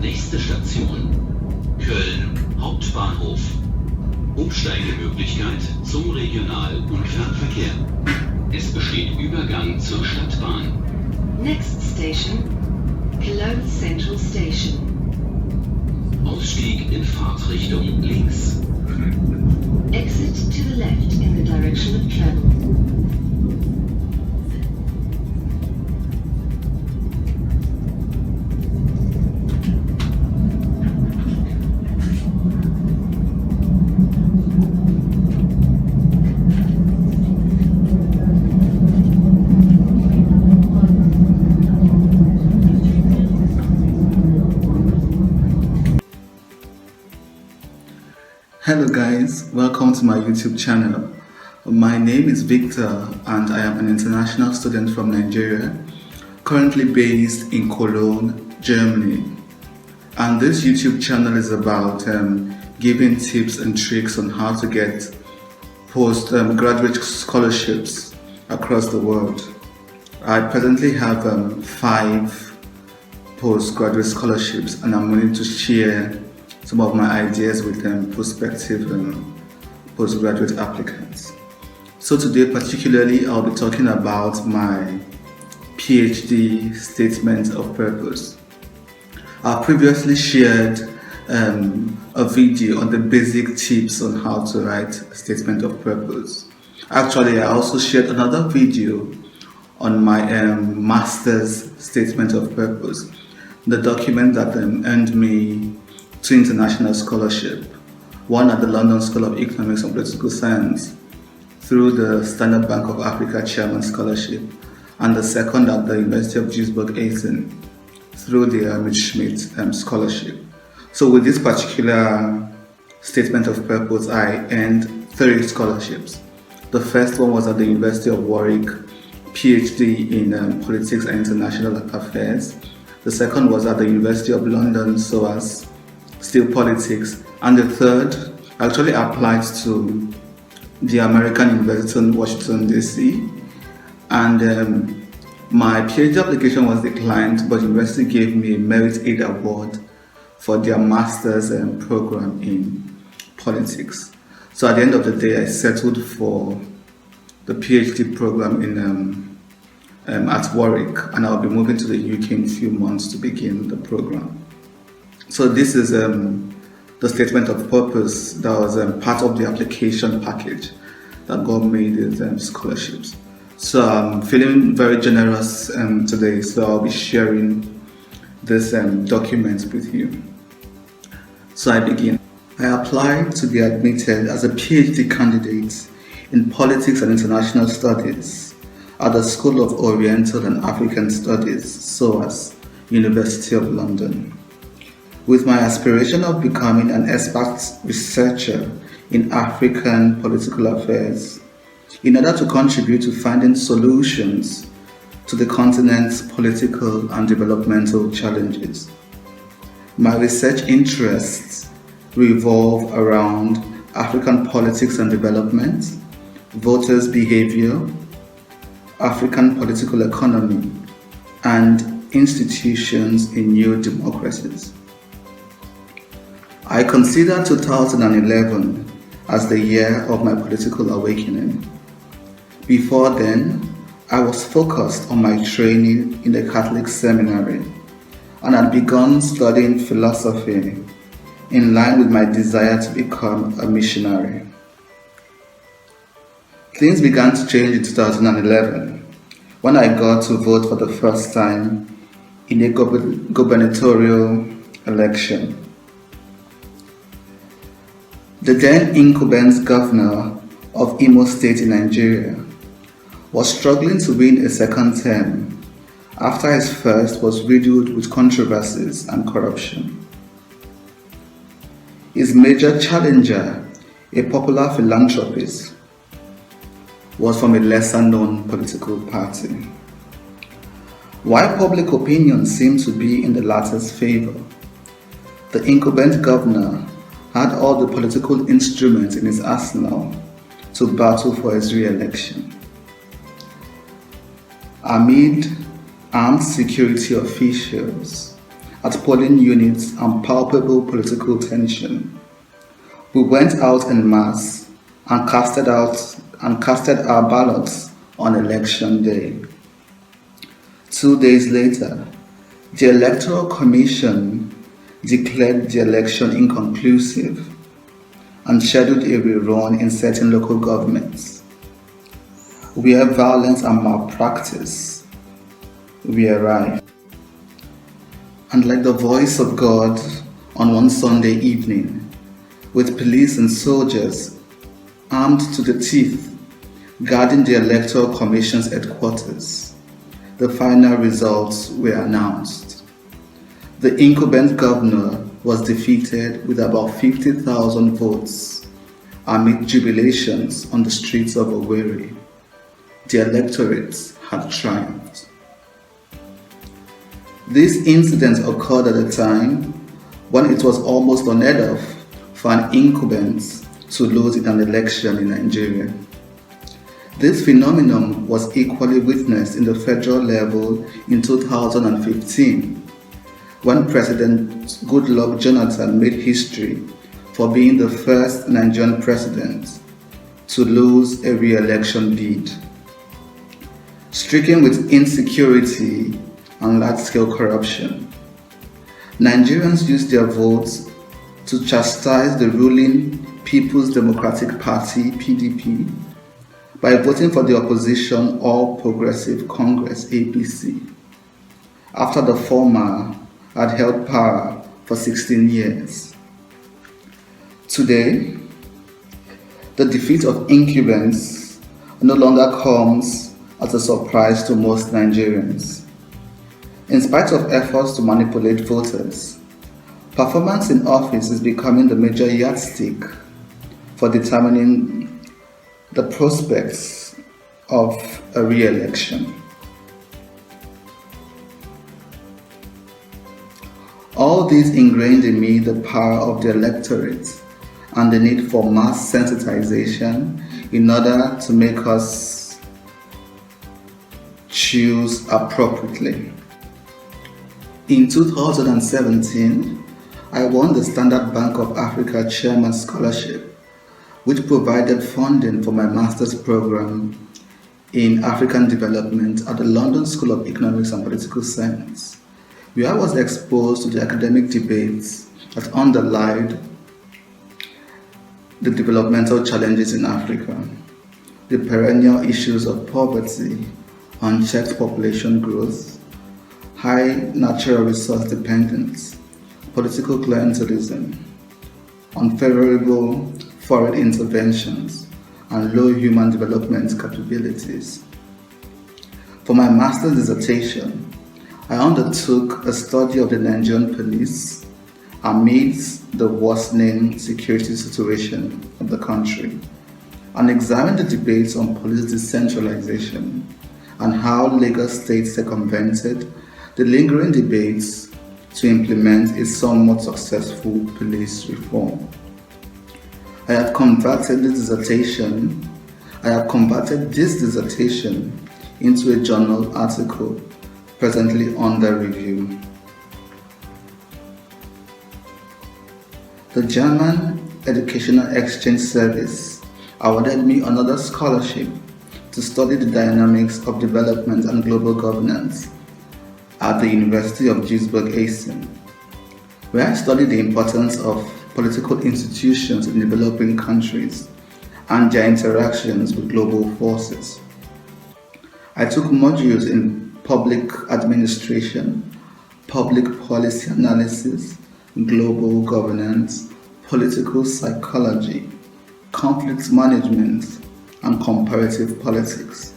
Nächste Station: Köln Hauptbahnhof. Umsteigemöglichkeit zum Regional- und Fernverkehr. Es besteht Übergang zur Stadtbahn. Next station, Cologne Central Station. Ausstieg in Fahrtrichtung links. Exit to the left in the direction of travel. Hello guys, welcome to my YouTube channel. My name is Victor and I am an international student from Nigeria, currently based in Cologne, Germany. And this YouTube channel is about giving tips and tricks on how to get postgraduate scholarships across the world. I presently have 5 postgraduate scholarships and I'm willing to share some of my ideas with prospective postgraduate applicants. So today particularly I'll be talking about my PhD statement of purpose. I previously shared a video on the basic tips on how to write a statement of purpose. Actually, I also shared another video on my master's statement of purpose, the document that earned me 2 international scholarships, one at the London School of Economics and Political Science through the Standard Bank of Africa Chairman Scholarship, and the second at the University of Duisburg-Essen through the Helmut Schmidt Scholarship. So with this particular statement of purpose, I earned 3 scholarships. The first one was at the University of Warwick, PhD in Politics and International Affairs. The second was at the University of London, SOAS, Still Politics, and the third actually applied to the American University in Washington DC, and my PhD application was declined, but the university gave me a Merit Aid Award for their master's program in politics. So at the end of the day, I settled for the PhD program at Warwick, and I'll be moving to the UK in a few months to begin the program. So this is the statement of purpose that was part of the application package that got me these scholarships. So I'm feeling very generous today, so I'll be sharing this document with you. So I begin. I applied to be admitted as a PhD candidate in Politics and International Studies at the School of Oriental and African Studies, SOAS, University of London, with my aspiration of becoming an expert researcher in African political affairs in order to contribute to finding solutions to the continent's political and developmental challenges. My research interests revolve around African politics and development, voters' behavior, African political economy, and institutions in new democracies. I consider 2011 as the year of my political awakening. Before then, I was focused on my training in the Catholic seminary and had begun studying philosophy in line with my desire to become a missionary. Things began to change in 2011 when I got to vote for the first time in a gubernatorial election. The then incumbent governor of Imo State in Nigeria was struggling to win a second term after his first was riddled with controversies and corruption. His major challenger, a popular philanthropist, was from a lesser-known political party. While public opinion seemed to be in the latter's favor, the incumbent governor had all the political instruments in his arsenal to battle for his re-election. Amid armed security officials at polling units and palpable political tension. We went out en masse and casted our ballots on election day. 2 days later, the Electoral Commission declared the election inconclusive and scheduled a rerun in certain local governments, where violence and malpractice we arrived. And like the voice of God on one Sunday evening, with police and soldiers armed to the teeth guarding the Electoral Commission's headquarters, the final results were announced. The incumbent governor was defeated with about 50,000 votes amid jubilations on the streets of Warwick. The electorate had triumphed. This incident occurred at a time when it was almost unheard of for an incumbent to lose in an election in Nigeria. This phenomenon was equally witnessed in the federal level in 2015, when President Goodluck Jonathan made history for being the first Nigerian president to lose a re-election bid. Stricken with insecurity and large-scale corruption, Nigerians used their votes to chastise the ruling People's Democratic Party (PDP) by voting for the opposition All Progressive Congress (APC), after the former had held power for 16 years. Today, the defeat of incumbents no longer comes as a surprise to most Nigerians. In spite of efforts to manipulate voters, performance in office is becoming the major yardstick for determining the prospects of a re-election. All this ingrained in me the power of the electorate and the need for mass sensitization in order to make us choose appropriately. In 2017, I won the Standard Bank of Africa Chairman Scholarship, which provided funding for my master's program in African development at the London School of Economics and Political Science, where I was exposed to the academic debates that underlied the developmental challenges in Africa, the perennial issues of poverty, unchecked population growth, high natural resource dependence, political clientelism, unfavorable foreign interventions, and low human development capabilities. For my master's dissertation, I undertook a study of the Nigerian police amidst the worsening security situation of the country, and examined the debates on police decentralization and how Lagos State circumvented the lingering debates to implement a somewhat successful police reform. I have converted this dissertation into a journal article presently under review. The German Educational Exchange Service awarded me another scholarship to study the dynamics of development and global governance at the University of Duisburg-Essen, where I studied the importance of political institutions in developing countries and their interactions with global forces. I took modules in public administration, public policy analysis, global governance, political psychology, conflict management, and comparative politics,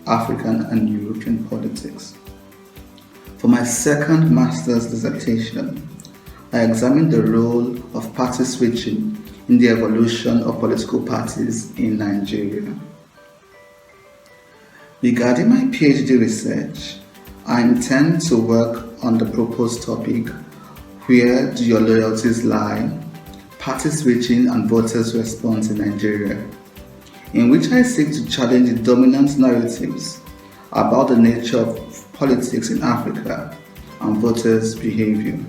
African and European politics. For my second master's dissertation, I examined the role of party switching in the evolution of political parties in Nigeria. Regarding my PhD research, I intend to work on the proposed topic, Where Do Your Loyalties Lie? Party Switching and Voters' Response in Nigeria, in which I seek to challenge the dominant narratives about the nature of politics in Africa and voters' behavior.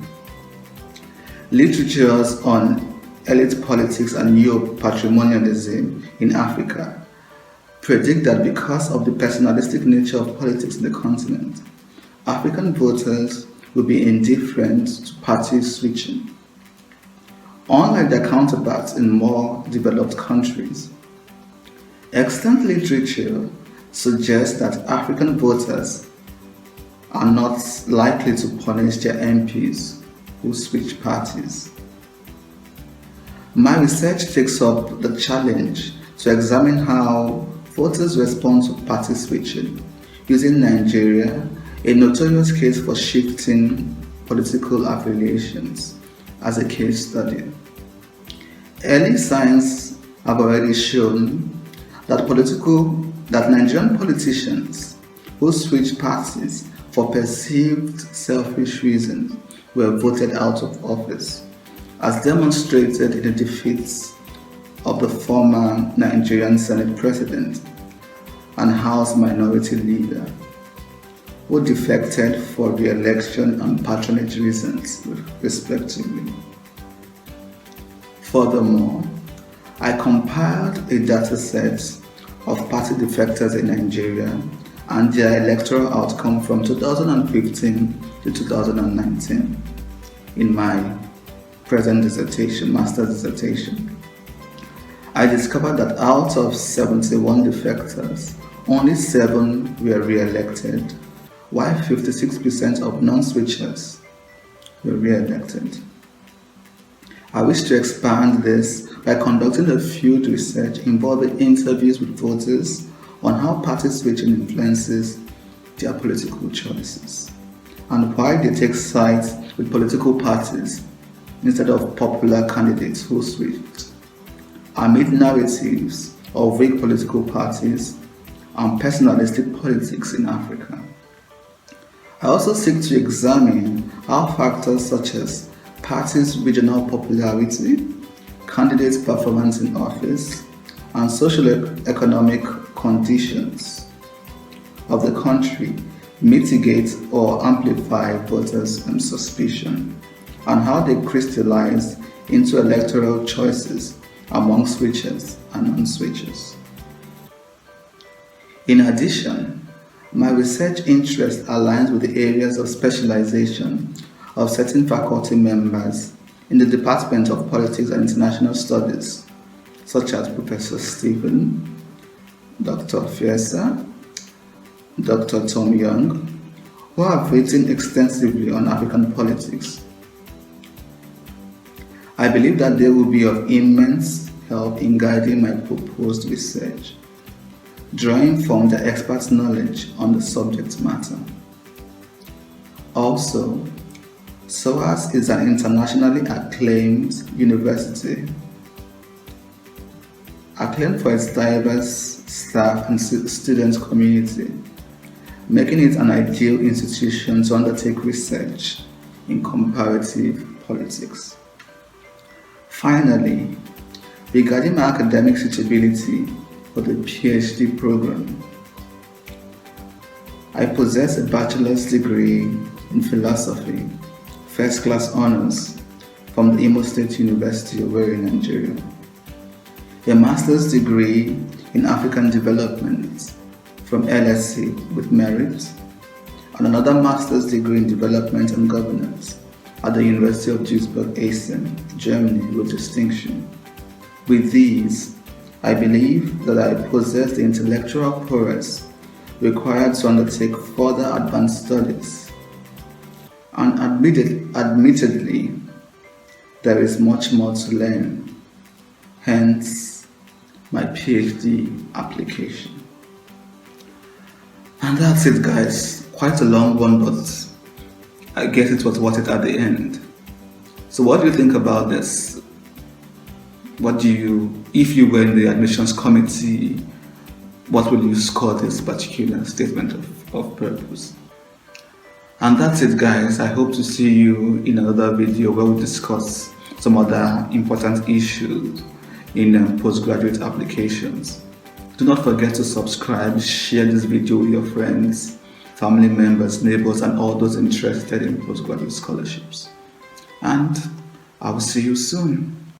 Literatures on elite politics and neo-patrimonialism in Africa predict that because of the personalistic nature of politics in the continent, African voters will be indifferent to party switching. Unlike their counterparts in more developed countries, extant literature suggests that African voters are not likely to punish their MPs who switch parties. My research takes up the challenge to examine how voters respond to party switching, using Nigeria, a notorious case for shifting political affiliations, as a case study. Early signs have already shown that Nigerian politicians who switched parties for perceived selfish reasons were voted out of office, as demonstrated in the defeats of the former Nigerian Senate President and House Minority Leader, who defected for re-election and patronage reasons, respectively. Furthermore, I compiled a dataset of party defectors in Nigeria and their electoral outcome from 2015 to 2019 in my present dissertation, master's dissertation. I discovered that out of 71 defectors, only 7 were re-elected, while 56% of non-switchers were re-elected. I wish to expand this by conducting a field research involving interviews with voters on how party switching influences their political choices and why they take sides with political parties instead of popular candidates who switched, amid narratives of weak political parties and personalistic politics in Africa. I also seek to examine how factors such as parties' regional popularity, candidates' performance in office, and socio-economic conditions of the country mitigate or amplify voters' suspicion, and how they crystallize into electoral choices among switchers and non-switchers. In addition, my research interest aligns with the areas of specialization of certain faculty members in the Department of Politics and International Studies, such as Professor Stephen, Dr. Fiesa, Dr. Tom Young, who have written extensively on African politics. I believe that they will be of immense help in guiding my proposed research, drawing from their expert knowledge on the subject matter. Also, SOAS is an internationally acclaimed university, acclaimed for its diverse staff and student community, making it an ideal institution to undertake research in comparative politics. Finally, regarding my academic suitability for the PhD program, I possess a bachelor's degree in philosophy, first-class honors from the Imo State University of Warwick, Nigeria, a master's degree in African development from LSE with merit, and another master's degree in development and governance at the University of Duisburg-Essen, Germany with distinction. With these, I believe that I possess the intellectual prowess required to undertake further advanced studies. And admittedly, there is much more to learn, hence my PhD application. And that's it, guys. Quite a long one, but I guess it was worth it at the end. So what do you think about this? If you were in the admissions committee, what will you score this particular statement of purpose? And that's it, guys. I hope to see you in another video where we discuss some other important issues in postgraduate applications. Do not forget to subscribe, share this video with your friends, family members, neighbors, and all those interested in postgraduate scholarships. And I will see you soon.